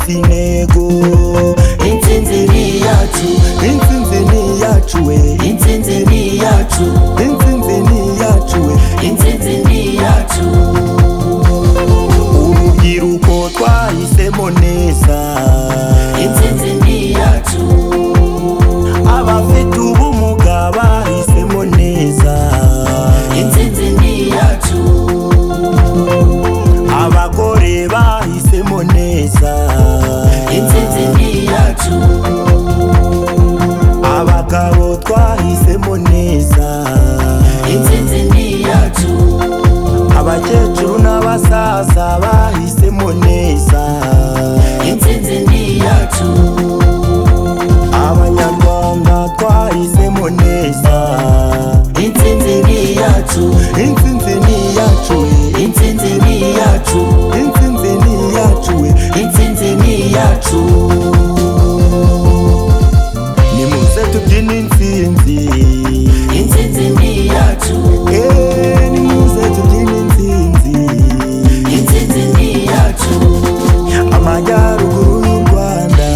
dufise intego. Intsinzi ni iyacu, Intsinzi ni iyacu we, intsinzi ni iyacu, intsinzi ni iyacu we, intsinzi ni iyacu. urubyiruko twahisemo neza. Intsinzi ni iyacu, abafite ubumuga bahisemo neza. intsinzi ni iyacu, abagore bahisemo neza. intsinzi ni iyacu, abagabo twahisemo neza. intsinzi ni iyacu, abakecuru n'abasaza bahisemo neza. intsinzi ni iyacu, abanyarwanda twahisemo neza. intsinzi ni iyacu, Intsinzi ni iyacu we, intsinzi ni iyacu, intsinzi ni iyacu we, intsinzi ni iyacu. nimuze tubyine intsinzi. Intsinzi ni iyacu, nimuze tubyine intsinzi. intsinzi ni iyacu, amajyaruguru y'u Rwanda,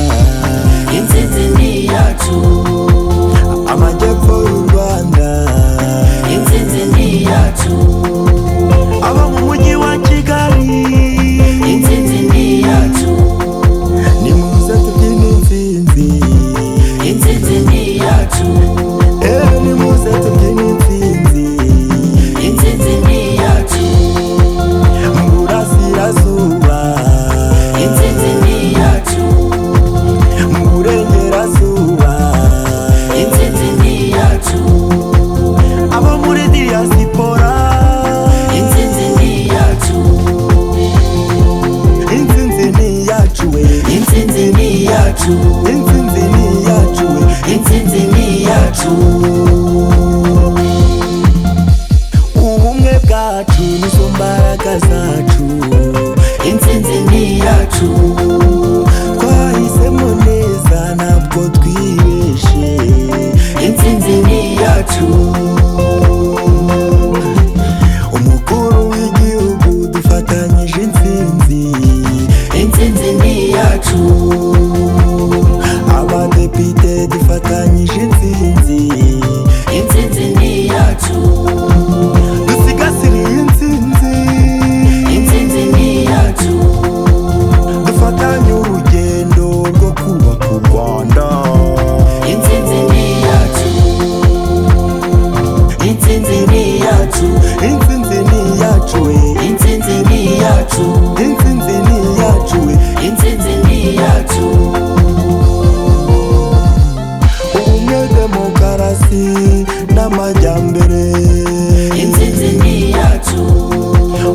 intsinzi ni iyacu, amajyepfo y'u Rwanda, intsinzi ni iyacu, abo mu mujyi wa Kigali, intsinzi ni iyacu, nimuze tubyine intsinzi. intsinzi ni iyacu, nimuze tubyine intsinzi. intsinzi ni iyacu, mu burasirazuba, intsinzi ni iyacu, mu burengerazuba, intsinzi ni iyacu, abo muri diaspora, intsinzi ni iyacu, intsinzi ni iyacu we, intsinzi ni iyacu, intsinzi ni iyacu we, intsinzi ni iyacu. ubumwe bwacu nizo mbaraga zacu. Intsinzi ni iyacu, twahisemo neza ntabwo twibeshe. intsinzi ni iyacu, umukuru w'igihugu dufatanyije intsinzi. intsinzi ni iyacu, abadepite dufatanyije intsinzi. intsinzi ni iyacu, dusigasire iyi ntsinzi. intsinzi ni iyacu, dufatanye urugendo rwo kubaka u Rwanda. intsinzi ni iyacu, intsinzi ni iyacu, Intsinzi ni iyacu we, intsinzi ni iyacu, intsinzi ni iyacu we, intsinzi ni iyacu. ubumwe, demokarasi n'amajyambere. Intsinzi ni iyacu,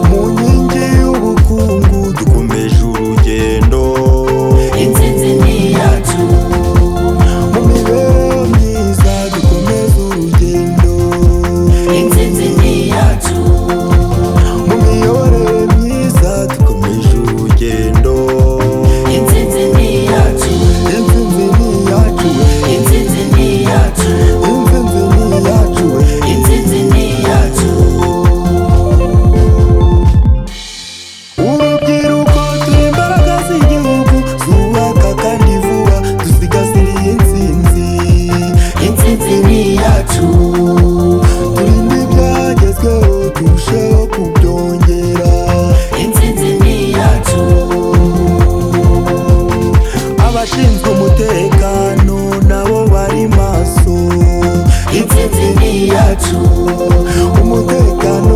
mu nkingi y'ubukungu dukomeje urugendo. intsinzi ni iyacu, mu mibereho myiza dukomeze urugendo. intsinzi ni iyacu, mu miyoborere myiza dukomeje urugendo. intsinzi ni iyacu, Intsinzi ni iyacu we, intsinzi ni iyacu, intsinzi ni iyacu we, intsinzi ni iyacu. urubyiruko turi imbaraga z'igihugu zubaka kandi vuba. dusigasire iyi ntsinzi. Intsinzi ni iyacu, turinde ibyagezweho turusheho kubyongera. intsinzi ni iyacu, abashinzwe umutekano nabo bari maso. intsinzi ni iyacu, umutekano